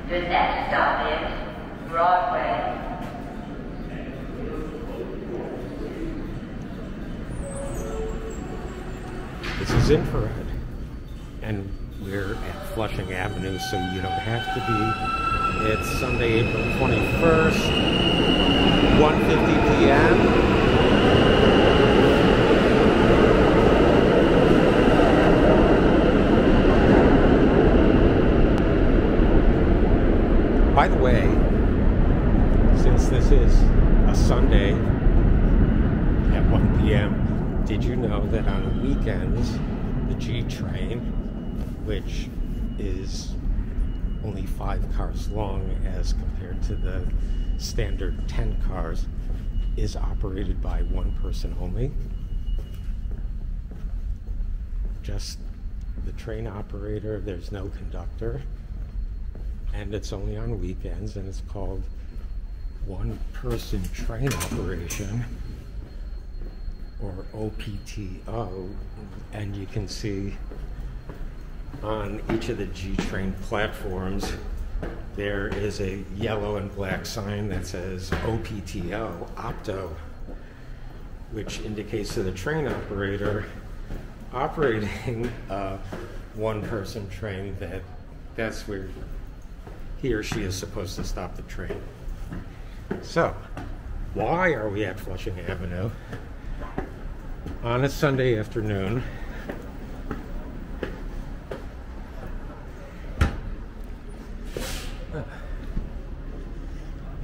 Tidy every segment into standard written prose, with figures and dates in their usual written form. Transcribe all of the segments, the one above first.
The next stop is Broadway. This is infrared, and we're at Flushing Avenue, so you don't have to be. It's Sunday, April 21st, 1:50 p.m. By the way, since this is a Sunday at 1 p.m., did you know that on weekends, the G train, which is only 5 cars long as compared to the standard 10 cars, is operated by one person only? Just the train operator, there's no conductor. And it's only on weekends, and it's called one-person train operation, or OPTO. And you can see on each of the G train platforms, there is a yellow and black sign that says OPTO, Opto, which indicates to the train operator operating a one-person train that that's where he or she is supposed to stop the train. So, why are we at Flushing Avenue on a Sunday afternoon?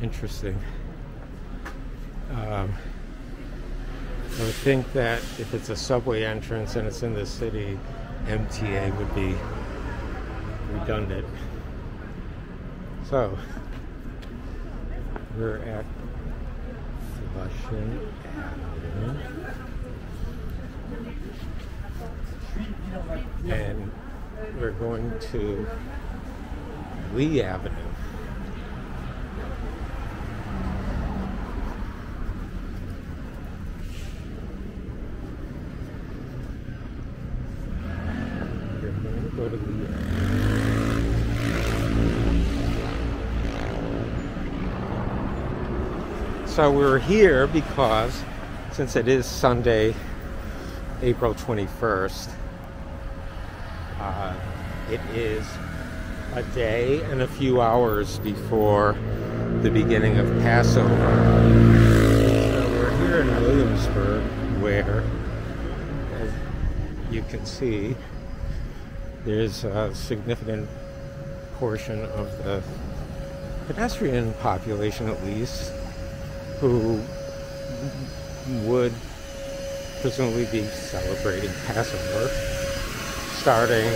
Interesting. I would think that if it's a subway entrance and it's in the city, MTA would be redundant. So, we're at Flushing Avenue, and we're going to Lee Avenue. We're going to go to Lee Avenue. So we're here because, since it is Sunday, April 21st, it is a day and a few hours before the beginning of Passover. So we're here in Williamsburg, where, as you can see, there's a significant portion of the pedestrian population, at least, who would presumably be celebrating Passover starting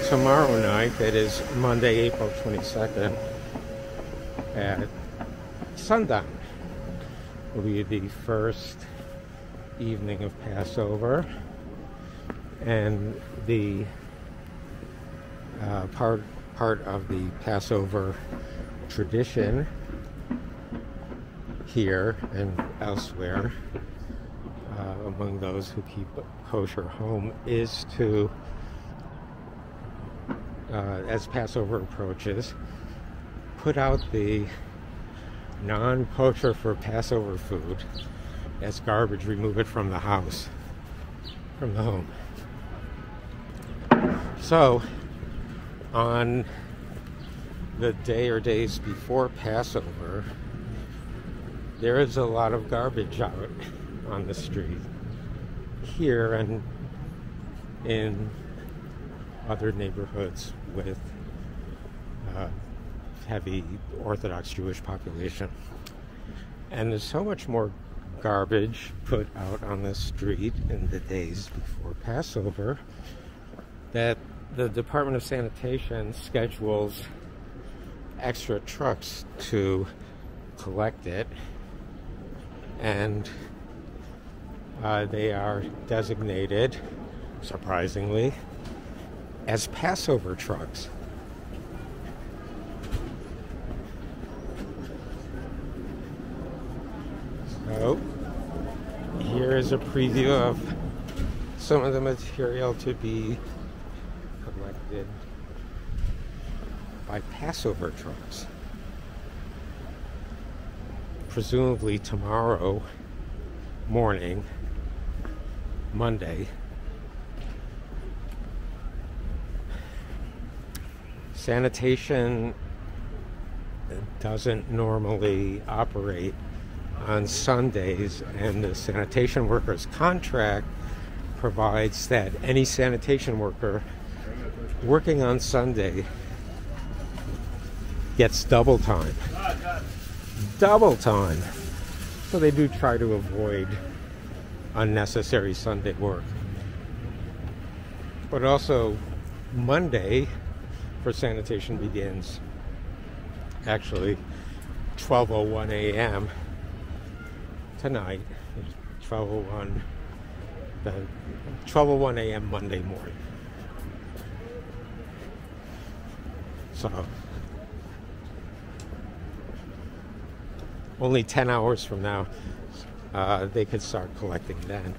tomorrow night, that is Monday, April 22nd, at sundown. Will be the first evening of Passover, and the part of the Passover tradition here and elsewhere, among those who keep kosher home, is to, as Passover approaches, put out the non-kosher for Passover food as garbage, remove it from the house, from the home. So, on the day or days before Passover, there is a lot of garbage out on the street here and in other neighborhoods with heavy Orthodox Jewish population. And there's so much more garbage put out on the street in the days before Passover that the Department of Sanitation schedules extra trucks to collect it, and they are designated, surprisingly, as Passover trucks. So, here is a preview of some of the material to be collected by Passover trucks. Presumably tomorrow morning, Monday, sanitation doesn't normally operate on Sundays, and the sanitation workers' contract provides that any sanitation worker working on Sunday gets double time. Double time. So they do try to avoid unnecessary Sunday work. But also, Monday for sanitation begins actually 12:01 a.m. tonight. 12:01 a.m. Monday morning. So only 10 hours from now, they could start collecting then.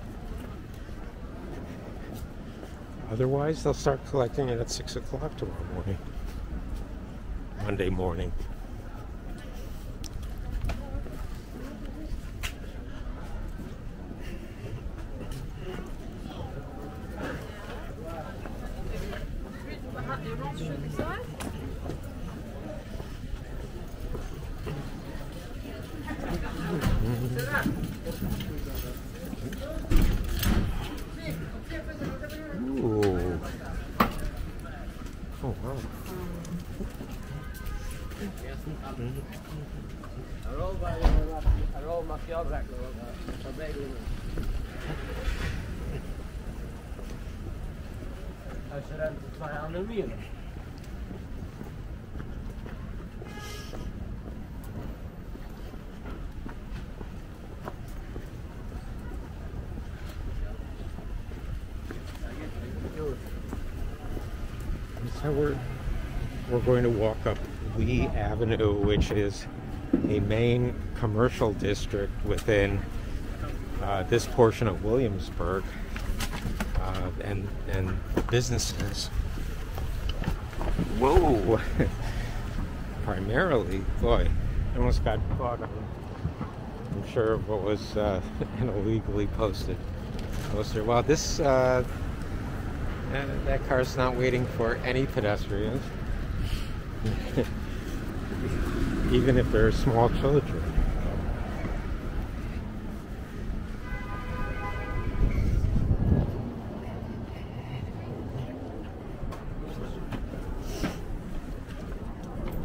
Otherwise, they'll start collecting it at 6 o'clock tomorrow morning, Monday morning. Ooh. Oh, wow. So we're going to walk up Lee Avenue, which is a main commercial district within this portion of Williamsburg, and the businesses. Whoa! Primarily, boy, I almost got caught on, I'm sure, what was an illegally posted poster. Well, this that car's not waiting for any pedestrians, even if they're small children.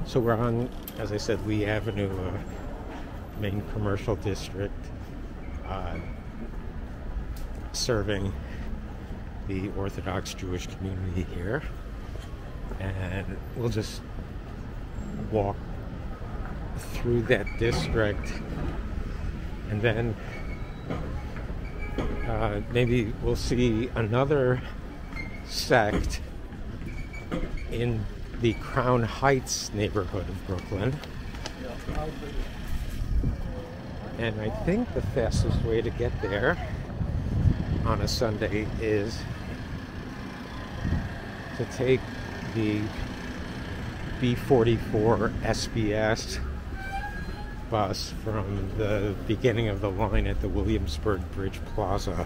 So we're on, as I said, Lee Avenue, main commercial district, serving the Orthodox Jewish community here, and we'll just walk through that district, and then maybe we'll see another sect in the Crown Heights neighborhood of Brooklyn. And I think the fastest way to get there on a Sunday is to take the B44 SBS bus from the beginning of the line at the Williamsburg Bridge Plaza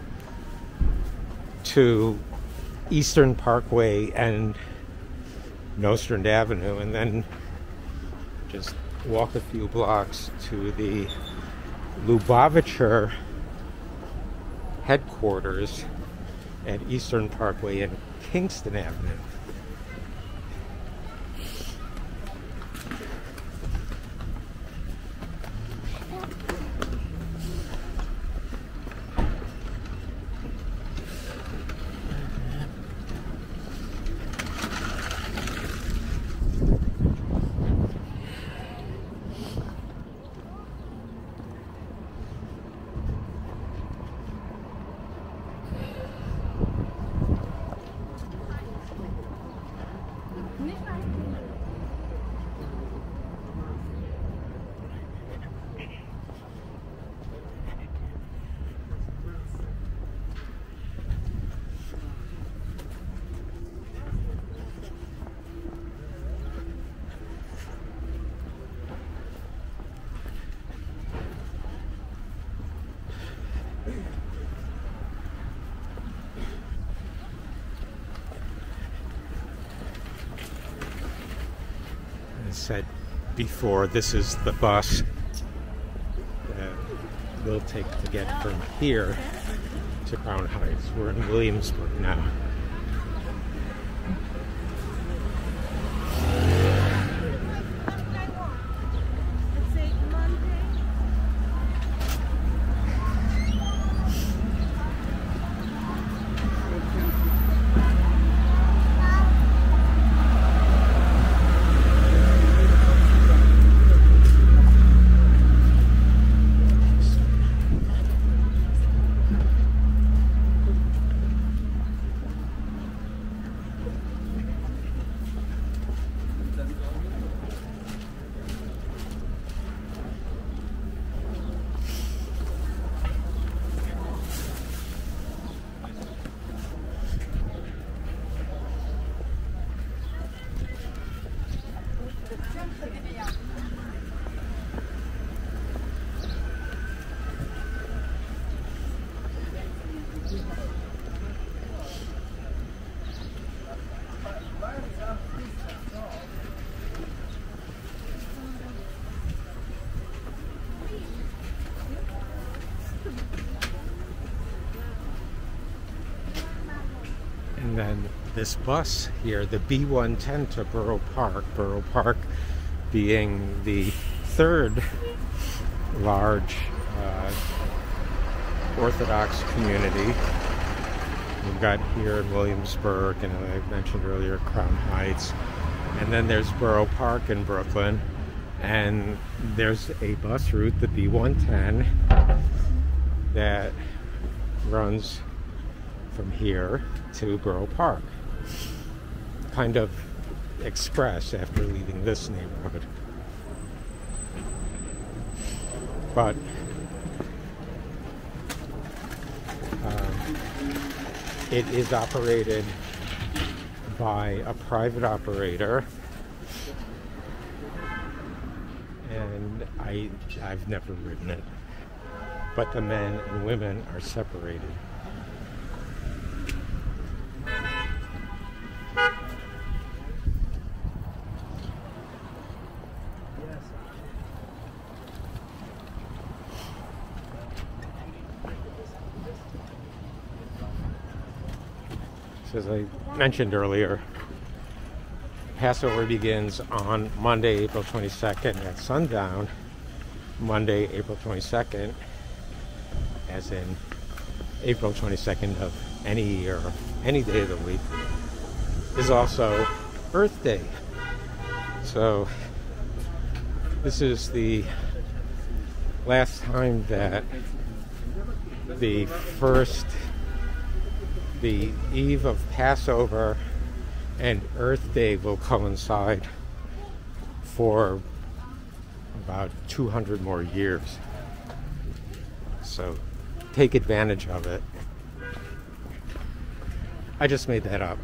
to Eastern Parkway and Nostrand Avenue, and then just walk a few blocks to the Lubavitcher headquarters at Eastern Parkway and Kingston Avenue. said before, this is the bus that we'll take to get from here to Crown Heights. We're in Williamsburg now. And then this bus here, the B110 to Boro Park being the third large Orthodox community. We've got here in Williamsburg, and I mentioned earlier Crown Heights, and then there's Boro Park in Brooklyn, and there's a bus route, the B110, that runs from here to Boro Park, kind of express after leaving this neighborhood. But it is operated by a private operator, and I've never ridden it, but the men and women are separated. As I mentioned earlier, Passover begins on Monday, April 22nd at sundown. Monday, April 22nd, as in April 22nd of any year, any day of the week, is also Earth Day. So this is the last time that the eve of Passover and Earth Day will coincide for about 200 more years. So take advantage of it. I just made that up.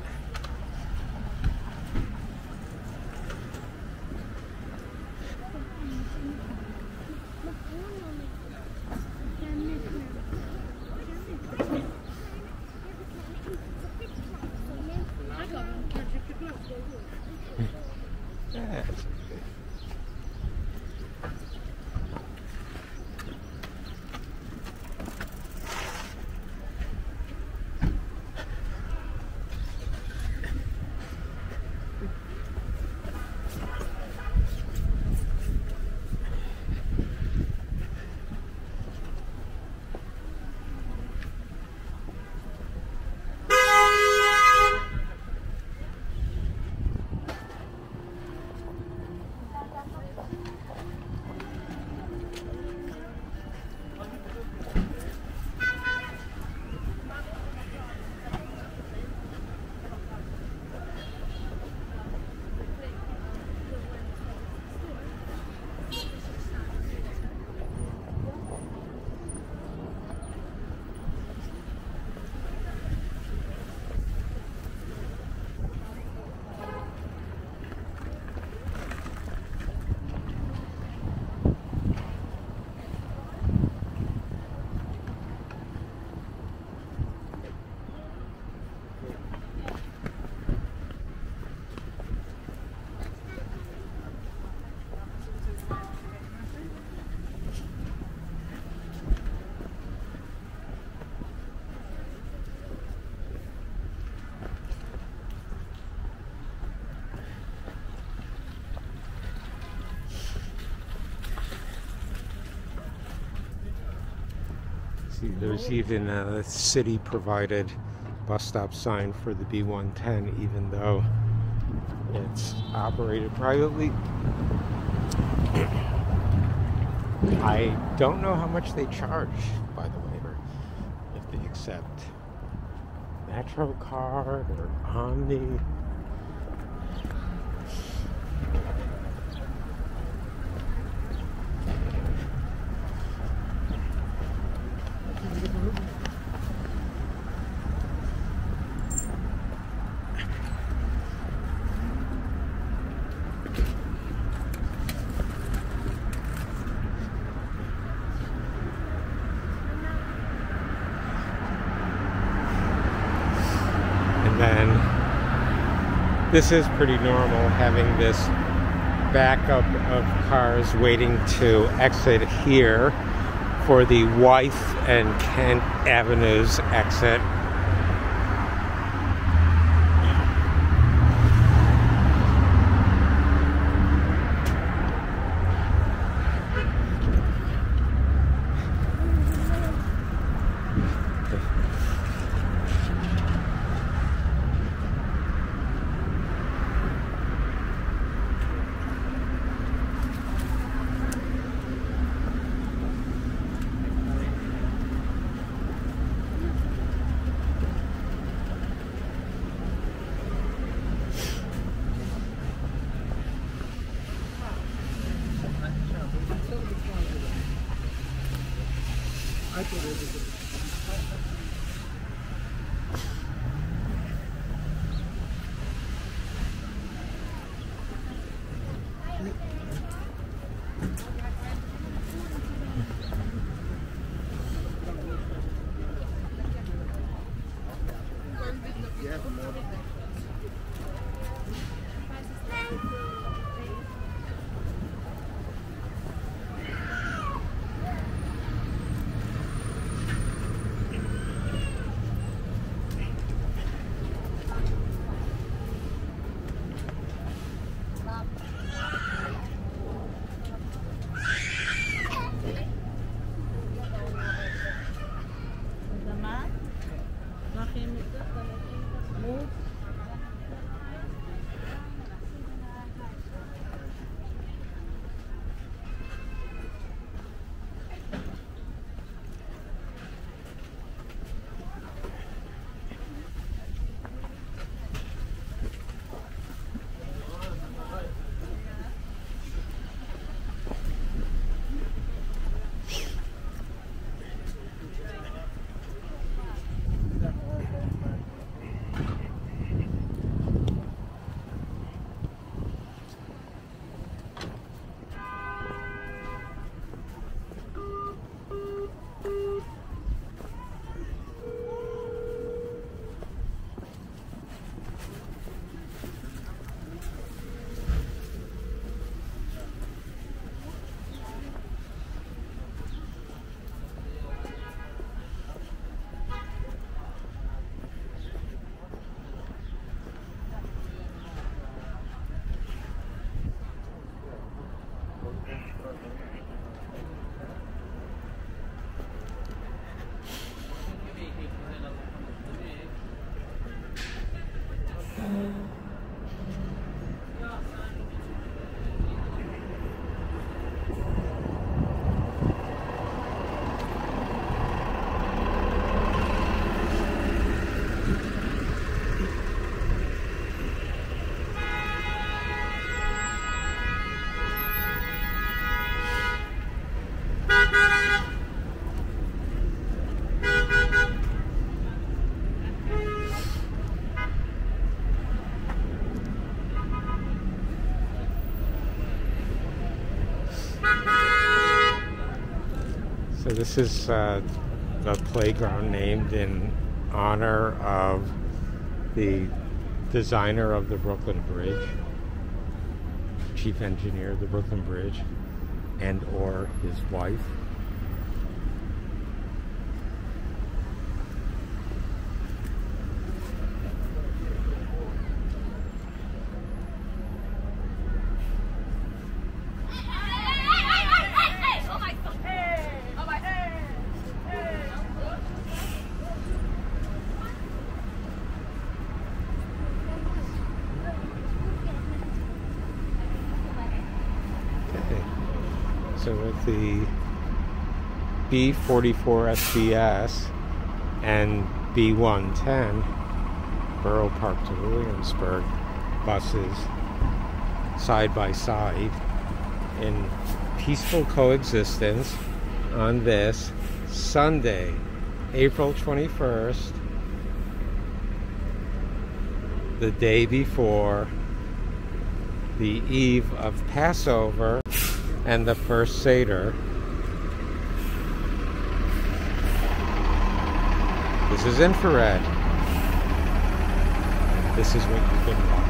There's even a city-provided bus stop sign for the B110, even though it's operated privately. I don't know how much they charge, by the way, or if they accept MetroCard or Omni. This is pretty normal, having this backup of cars waiting to exit here for the Wythe and Kent Avenues exit. So this is a playground named in honor of the designer of the Brooklyn Bridge, chief engineer of the Brooklyn Bridge, and or his wife. So with the B44 SBS and B110 Boro Park to Williamsburg buses side by side in peaceful coexistence on this Sunday, April 21st, the day before the eve of Passover and the first Seder. This is infrared. This is what you've been watching.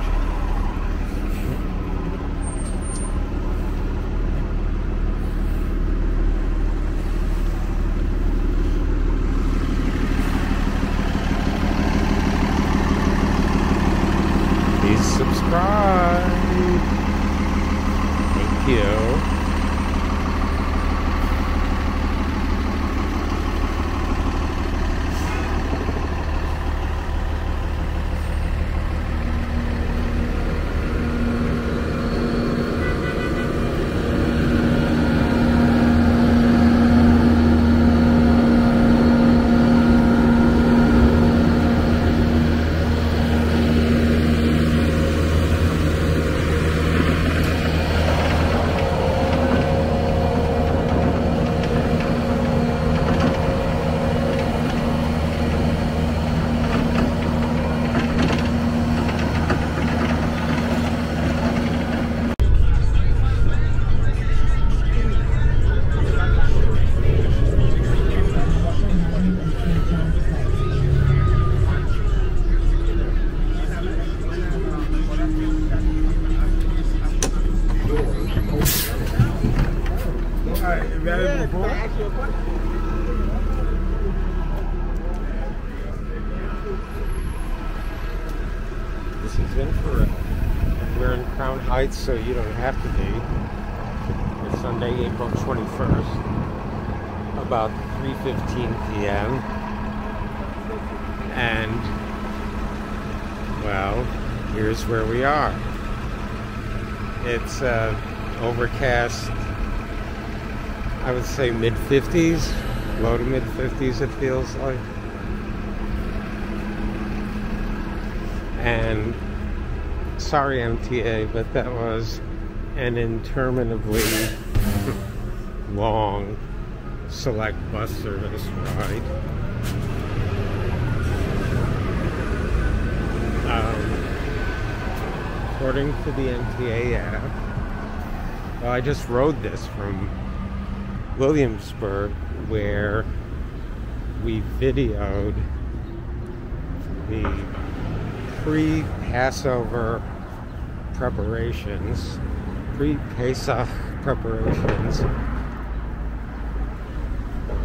Please subscribe. Thank you. This is infrared. We're in Crown Heights, so you don't have to be. It's Sunday, April 21st, about 3:15 p.m. And, well, here's where we are. It's overcast, I would say mid-50s, low to mid-50s it feels like. And sorry MTA, but that was an interminably long select bus service ride. According to the MTA app, well, I just rode this from Williamsburg, where we videoed the pre-Passover preparations, pre-Pesach preparations.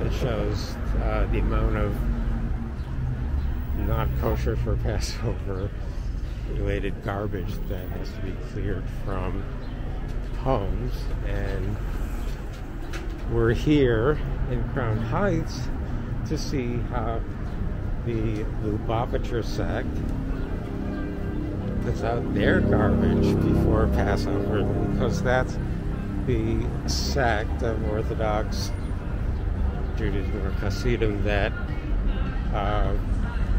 It shows the amount of not kosher for Passover related garbage that has to be cleared from homes. And we're here in Crown Heights to see how the Lubavitcher sect puts out their garbage before Passover, because that's the sect of Orthodox Judaism or Hasidim that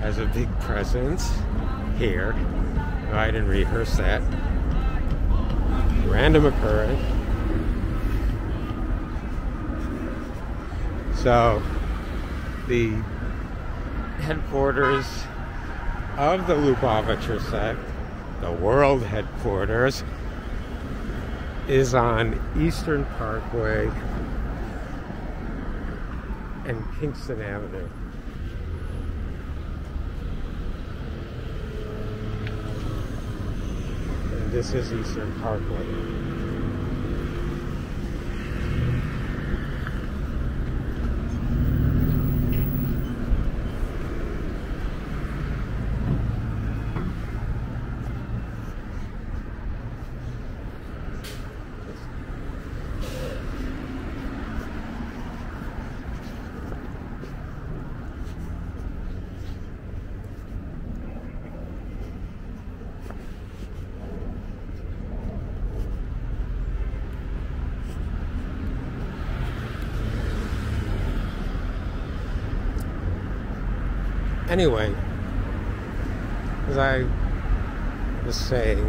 has a big presence here. I didn't rehearse that. Random occurrence. So, the headquarters of the Lubavitcher sect, the world headquarters, is on Eastern Parkway and Kingston Avenue. And this is Eastern Parkway. Anyway, as I was saying,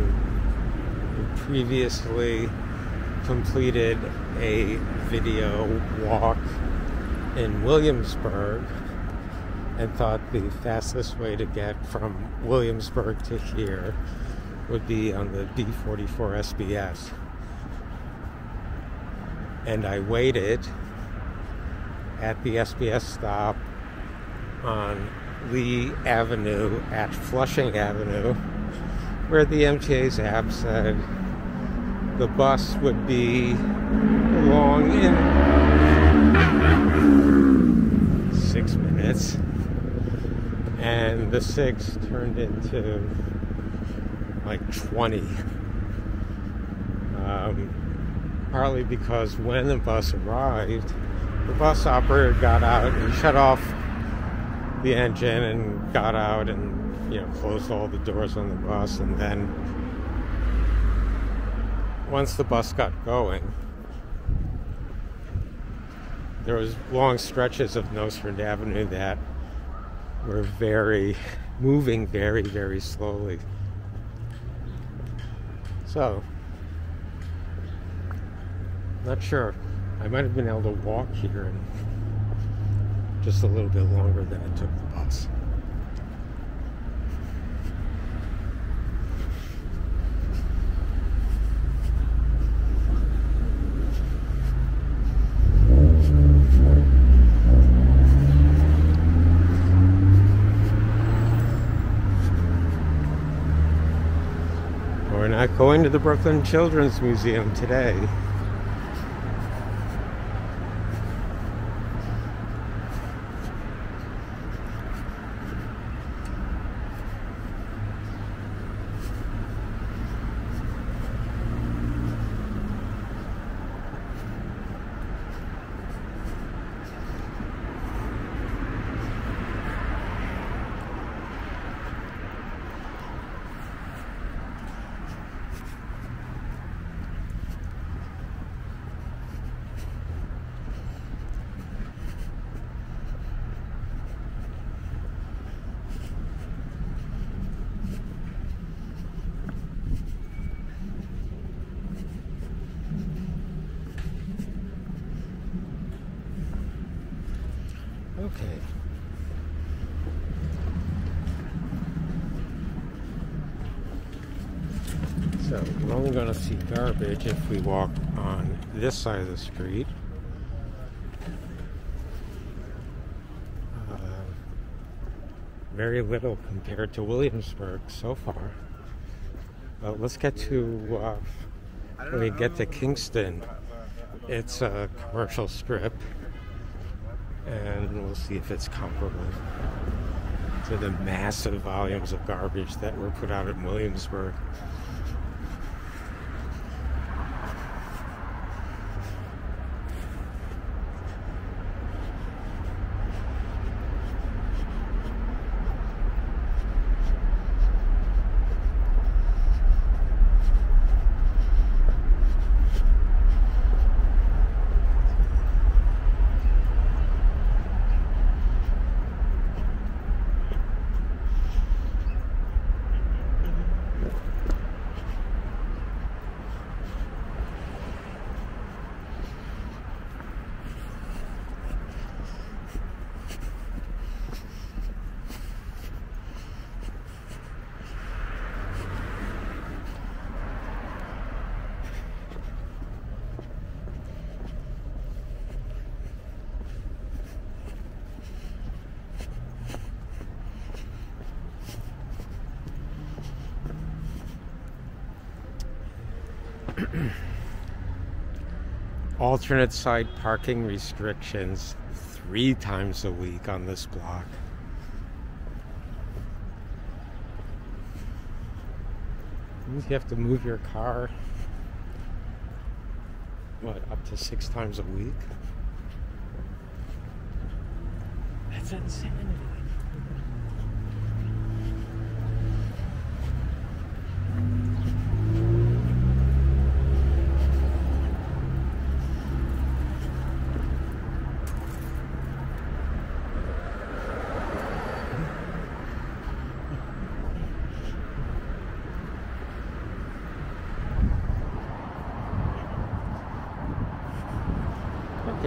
we previously completed a video walk in Williamsburg and thought the fastest way to get from Williamsburg to here would be on the D44 SBS. And I waited at the SBS stop on Lee Avenue at Flushing Avenue, where the MTA's app said the bus would be along in 6 minutes, and the 6 turned into like 20. Partly because when the bus arrived, the bus operator got out and shut off the engine and got out and, you know, closed all the doors on the bus. And then once the bus got going, there was long stretches of Nostrand Avenue that were moving very, very slowly. So, not sure. I might have been able to walk here in just a little bit longer than it took the bus. We're not going to the Brooklyn Children's Museum today. Okay. So we're only going to see garbage if we walk on this side of the street. Very little compared to Williamsburg so far. But let's get to, when we get to Kingston, it's a commercial strip. And we'll see if it's comparable to the massive volumes of garbage that were put out in Williamsburg. Alternate side parking restrictions 3 times a week on this block. You have to move your car, what, up to 6 times a week? That's insanity.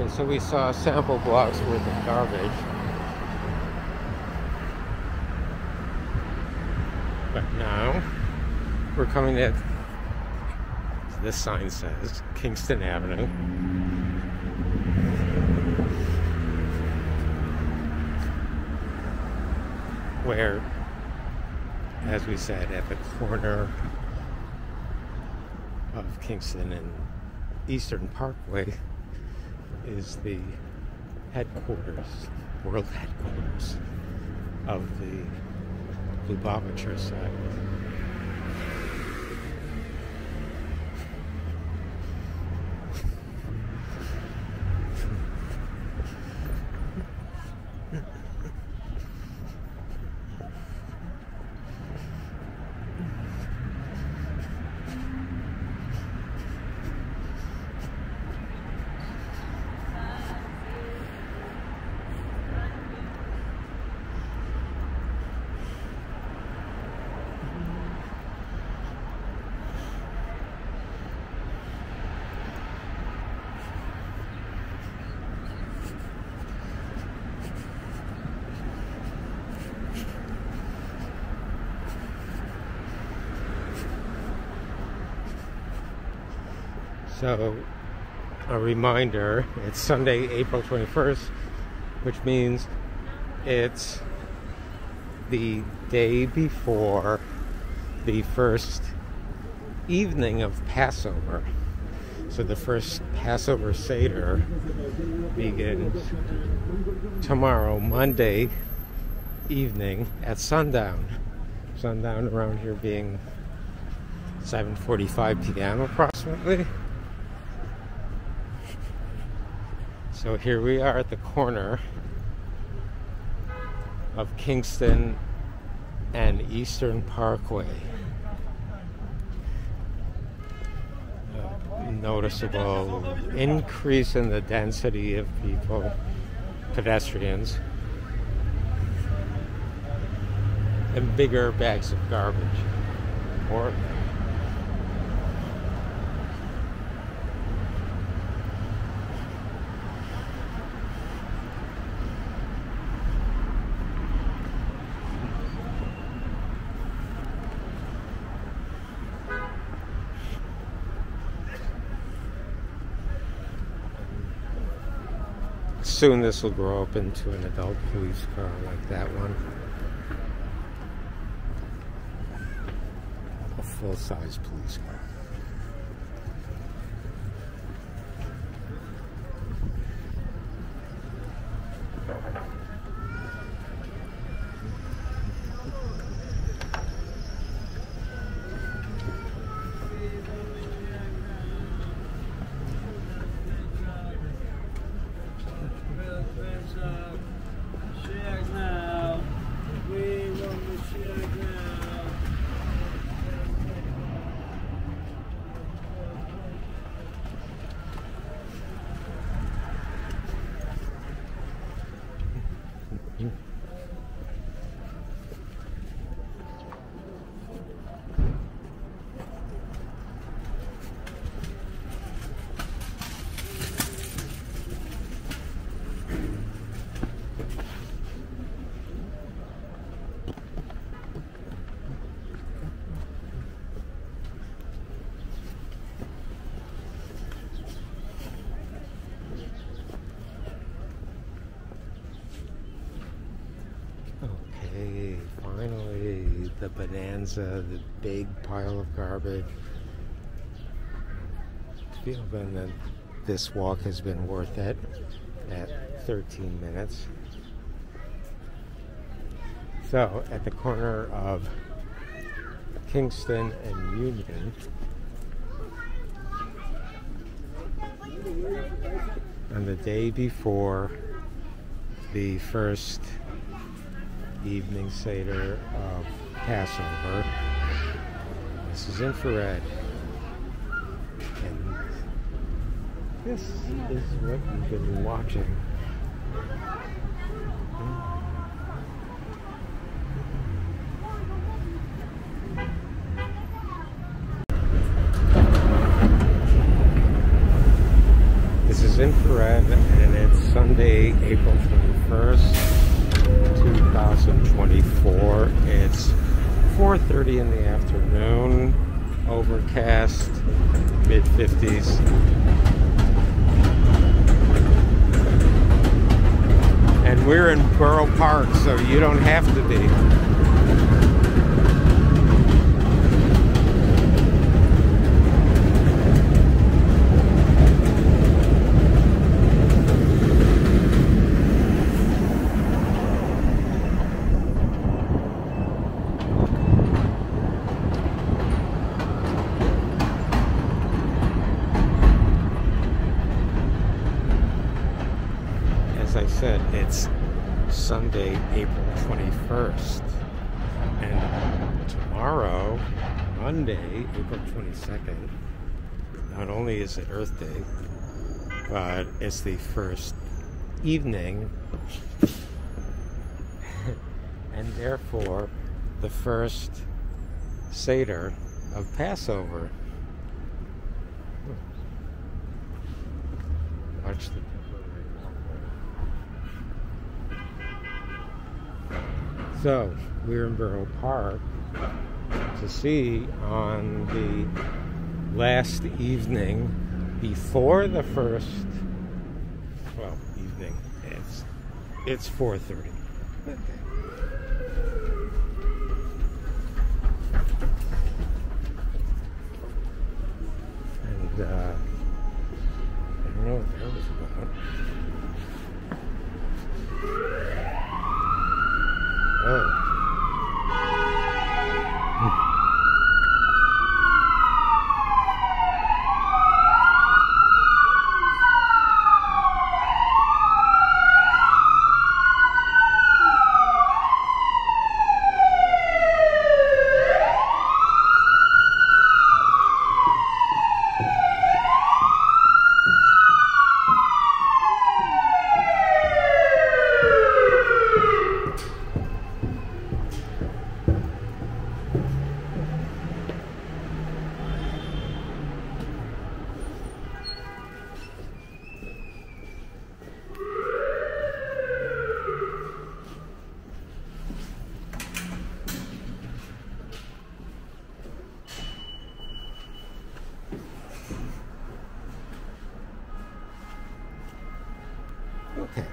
Okay, so we saw sample blocks worth of garbage. But now we're coming at, this sign says, Kingston Avenue. Where, as we said, at the corner of Kingston and Eastern Parkway is the headquarters, world headquarters of the Lubavitcher side. So, a reminder, it's Sunday, April 21st, which means it's the day before the first evening of Passover. So the first Passover Seder begins tomorrow, Monday evening at sundown. Sundown around here being 7:45 p.m. approximately. So here we are at the corner of Kingston and Eastern Parkway. Noticeable increase in the density of people, pedestrians, and bigger bags of garbage. Or soon this will grow up into an adult police car like that one. A full-size police car. Okay, finally, the bonanza, the big pile of garbage. I feel then that this walk has been worth it at 13 minutes. So, at the corner of Kingston and Union, on the day before the first evening Seder of Passover. This is infrared. And this is what you've been watching. This is infrared, Sunday, April 21st, 2024. It's 4:30 in the afternoon, overcast, mid-50s. And we're in Boro Park, so you don't have to be. As I said, it's Sunday, April 21st, and tomorrow, Monday, April 22nd, not only is it Earth Day, but it's the first evening, and therefore the first Seder of Passover. Watch the So, we're in Boro Park to see on the last evening before the first, well, evening, it's 4:30. And, I don't know what that was about. Oh. Okay,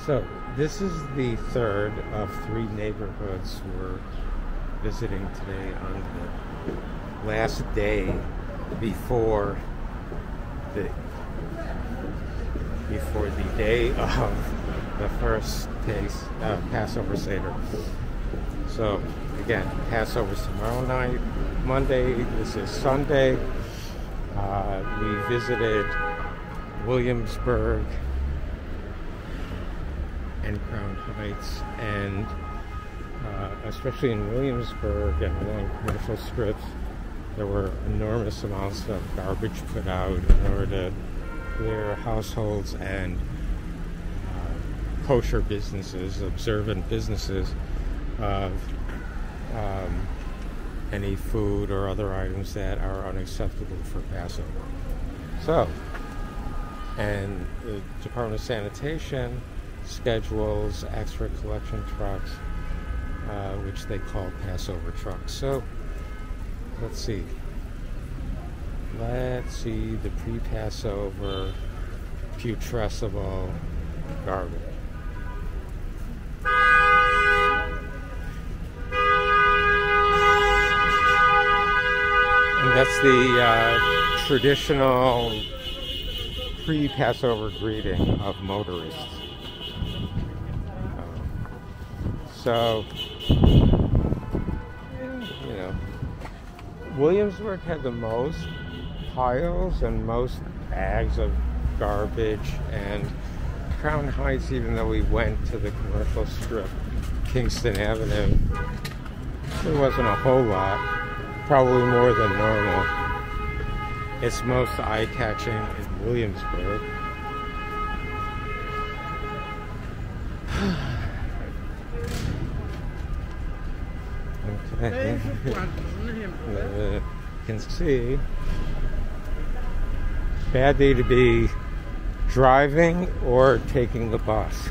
so this is the third of 3 neighborhoods we're visiting today on the last day before the day of the first Passover Seder. So again, Passover's tomorrow night, Monday. This is Sunday. We visited Williamsburg and Crown Heights, and especially in Williamsburg and along commercial strips, there were enormous amounts of garbage put out in order to clear households and kosher businesses, observant businesses, of any food or other items that are unacceptable for Passover. So, and the Department of Sanitation schedules extra collection trucks, which they call Passover trucks. So, let's see the pre-Passover putrescible garbage. And that's the traditional pre-Passover greeting of motorists. So, you know, Williamsburg had the most piles and most bags of garbage, and Crown Heights, even though we went to the commercial strip, Kingston Avenue, there wasn't a whole lot, probably more than normal. It's most eye-catching in Williamsburg. Okay. You can see, bad day to be driving or taking the bus.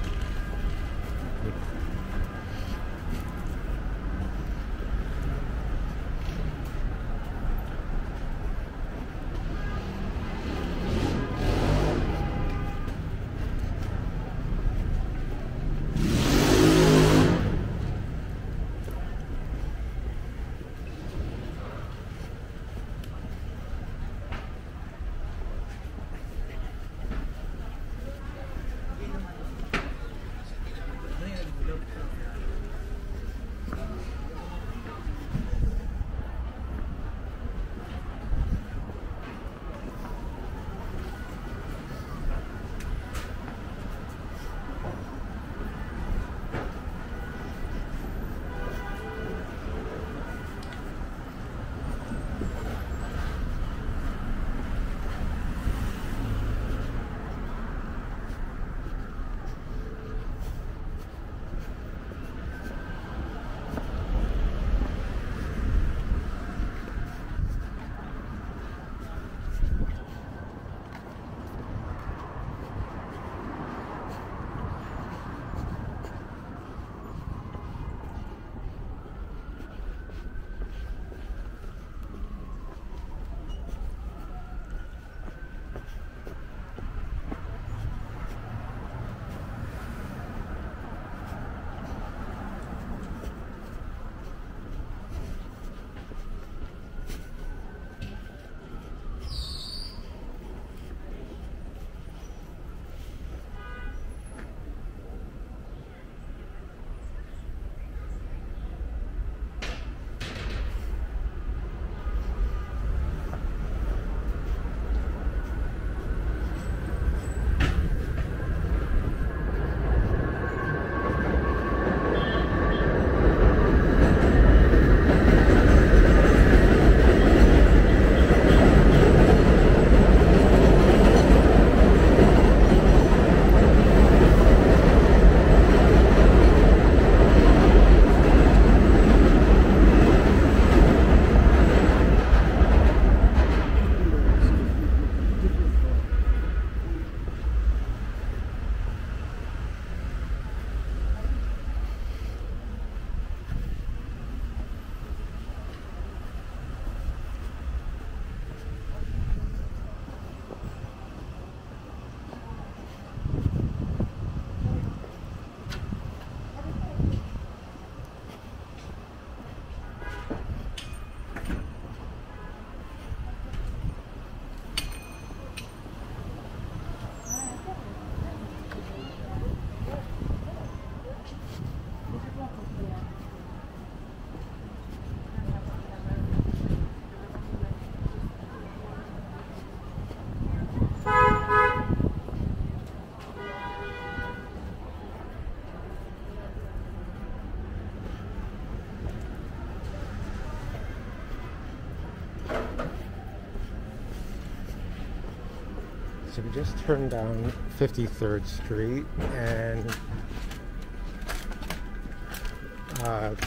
So we just turned down 53rd Street, and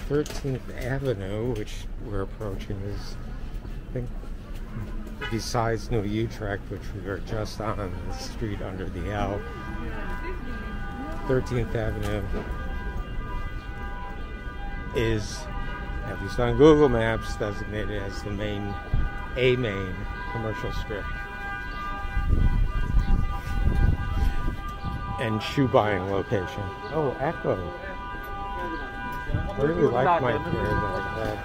13th Avenue, which we're approaching, is, I think, besides New Utrecht, which we were just on the street under the L, 13th Avenue is, at least on Google Maps, designated as the main commercial strip and shoe buying location. Oh, Echo. I really like my pair that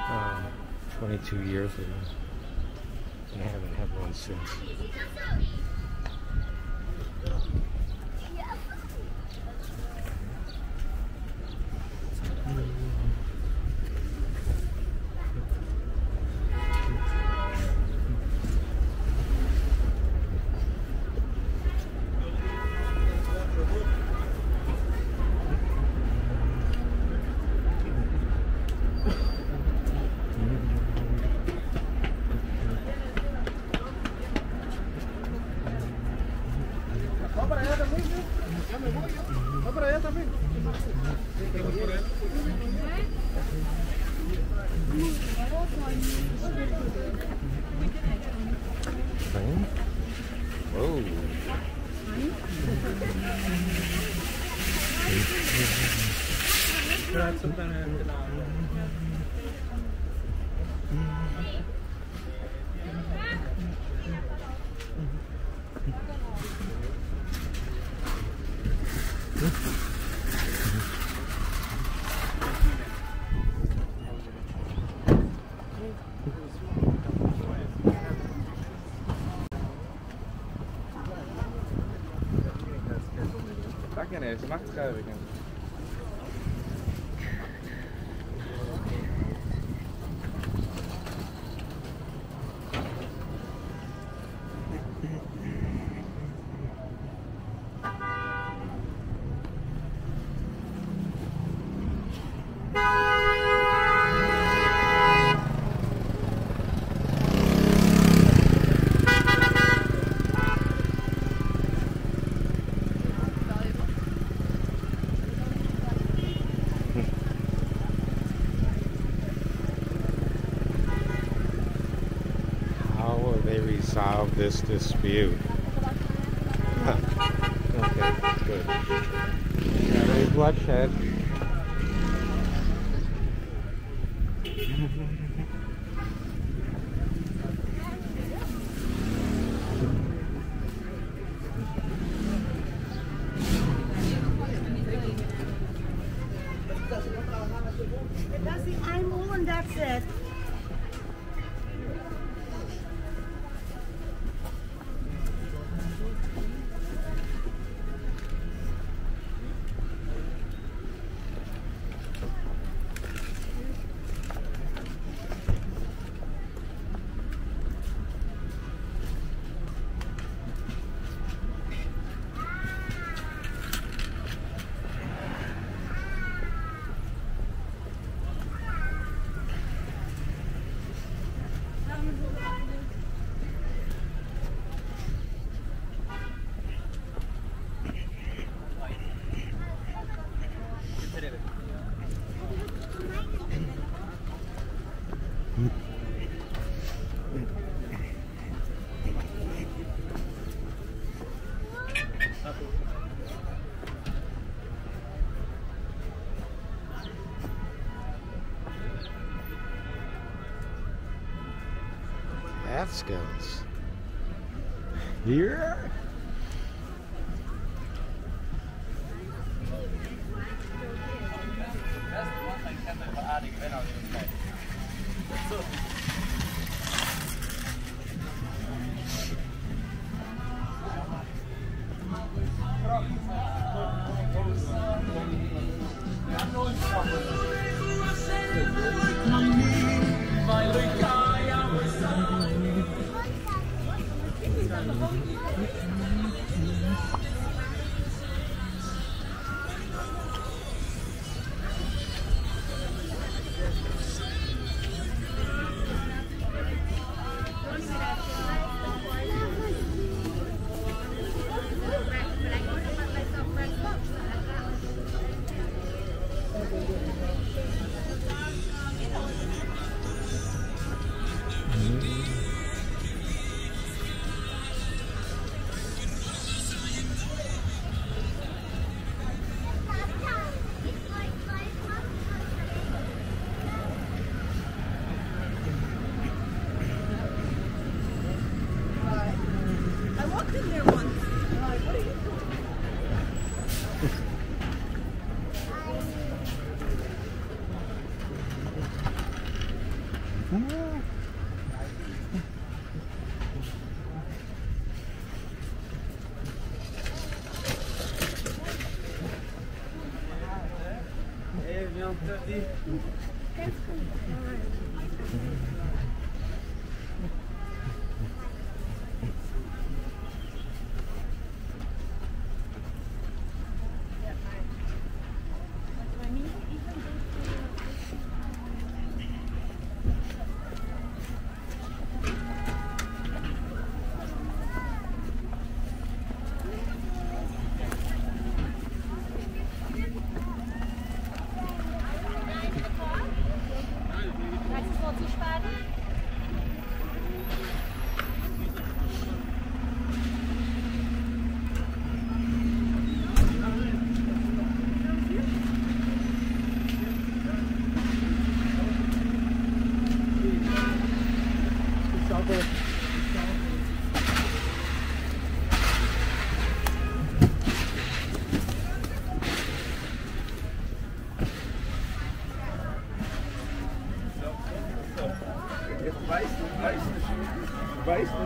I had 22 years ago, and I haven't had one since. Whoa. Ze macht het ruiken. Resolve this dispute. Okay, good. Any bloodshed. That's the eyeball and that's it. That skills. Here. Weißt du, was zu sparen? Ich weiß nicht.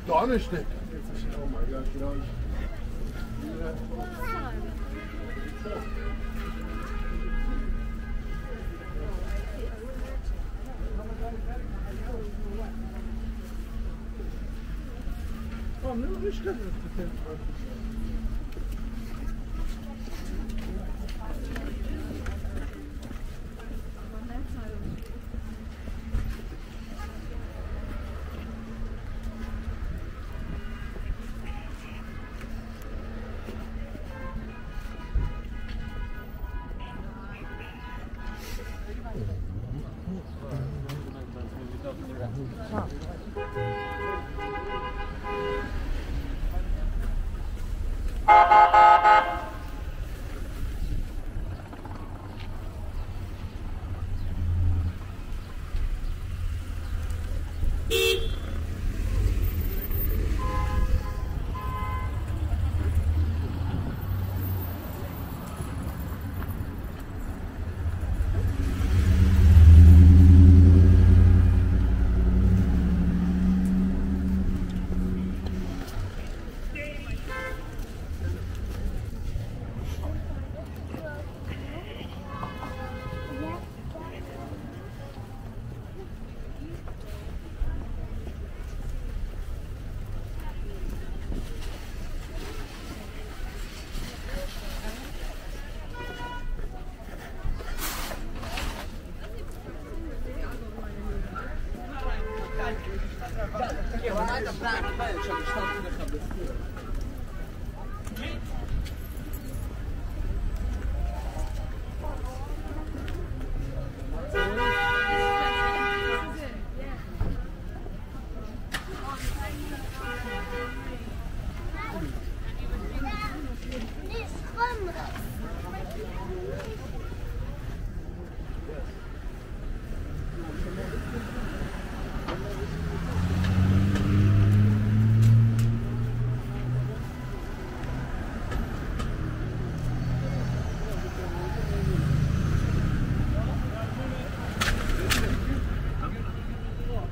Donnerstag. Oh my gosh, you know. Oh, no, this doesn't.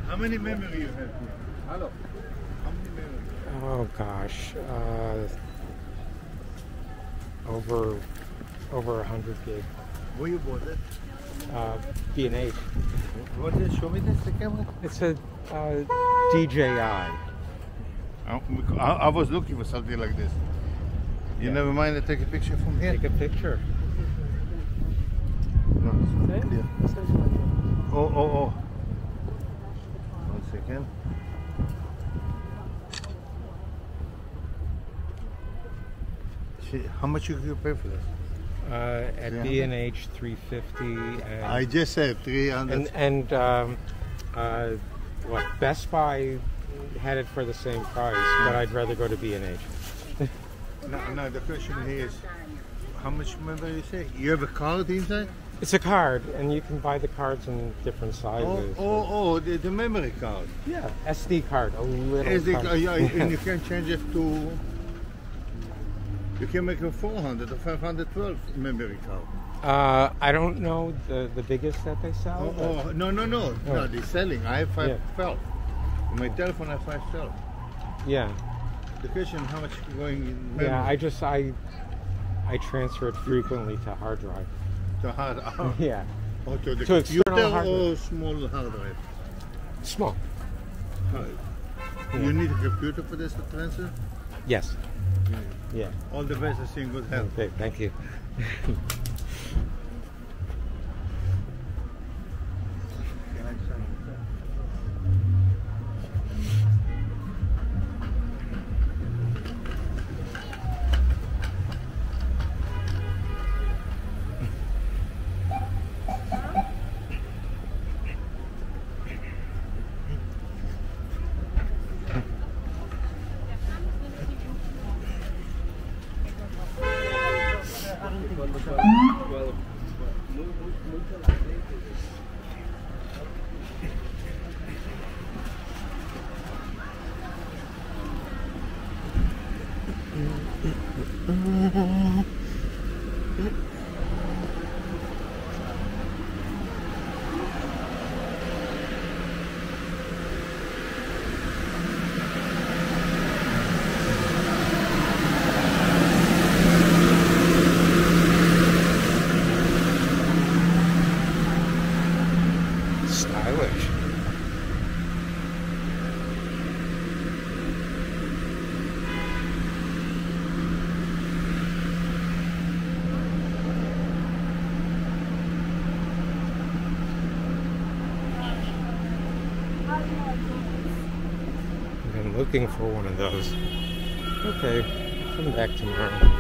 How many memory you have here? Hello. How many memory? Oh gosh, over 100 gig. Where you bought it? B&H. What is it? Show me this, the camera. It's a DJI. I was looking for something like this. You Yeah. never mind to take a picture from here? Take a picture. No, it's not clear. Oh. second. How much you pay for this? At B&H, $350, I just said 300. What, Best Buy had it for the same price, but I'd rather go to B&H. No, the question here is, how much remember you say? You have a card inside? It's a card, and you can buy the cards in different sizes. The memory card. Yeah, SD card, a little SD card. card, yeah, and you can change it to, you can make a 400 or 512 memory card. I don't know the biggest that they sell. No, they're selling. I have 512. In my telephone I have 512. Yeah. The question, how much going in memory? Yeah, I transfer it frequently to hard drive. To hard Yeah. Or to the To computer external hard or drive. small hard drive? Small. You need a computer for this to transfer? Yes. Yeah. All the best, I see in good health. Okay, thank you. Stylish. I've been looking for one of those. Okay, come back tomorrow.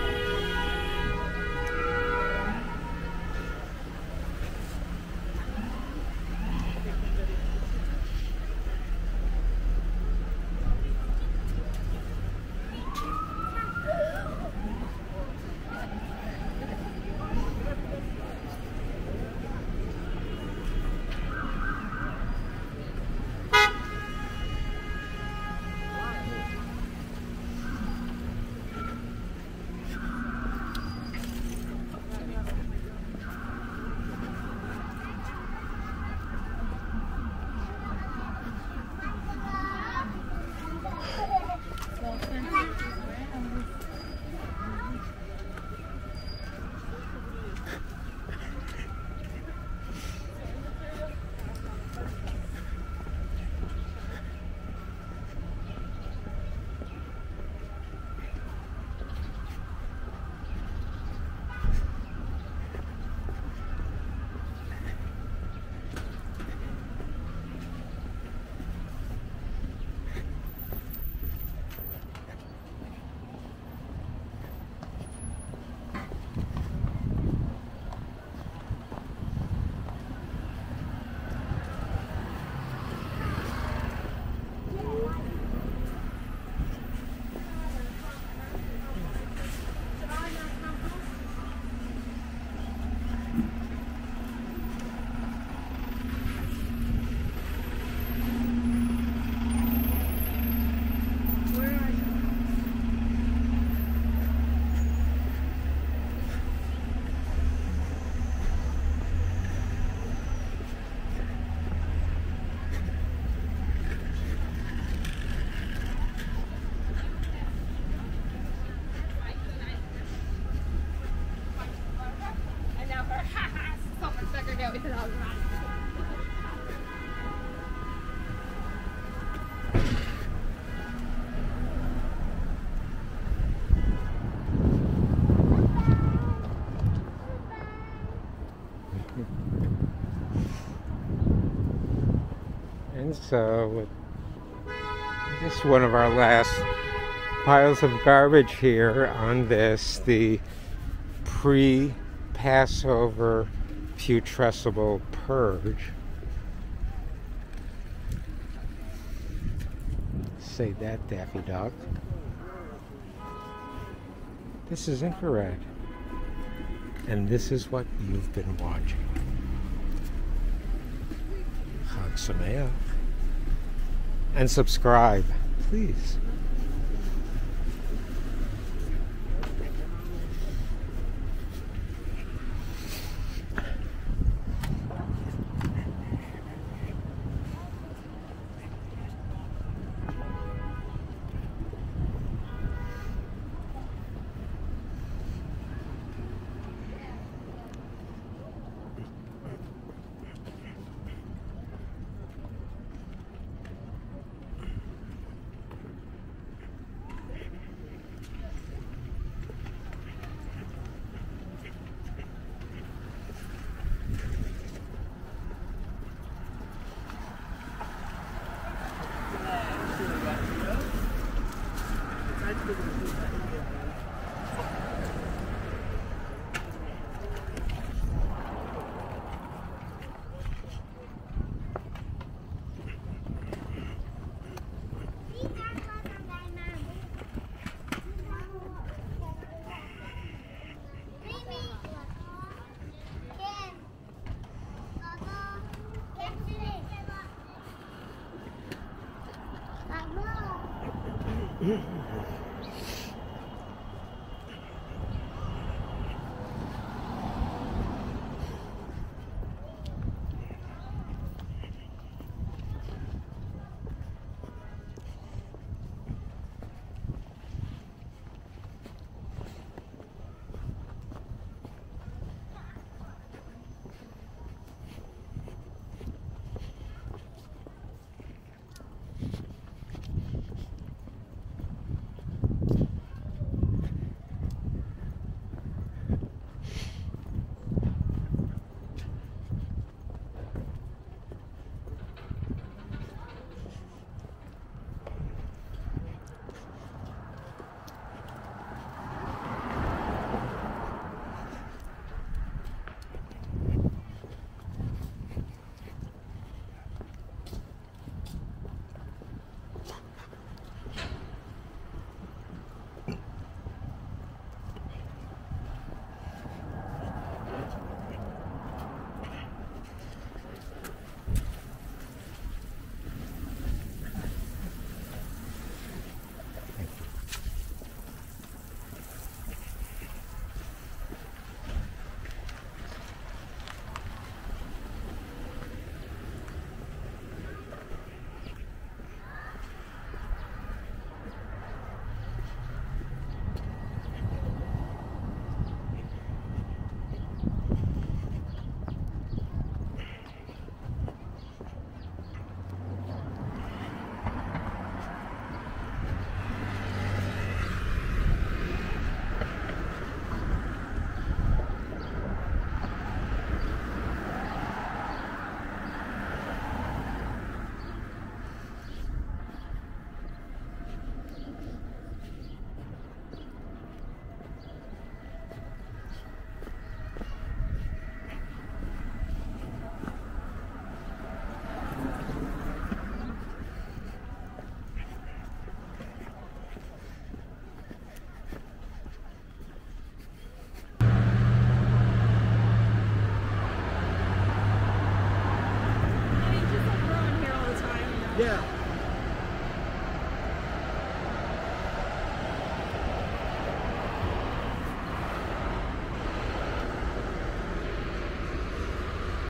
And so with This is one of our last piles of garbage here on this, the pre-Passover PUTRESCIBLE Purge. Say that, Daffy Duck. This is infrared. And this is what you've been watching. Chag Sameach. And subscribe, please. Yeah.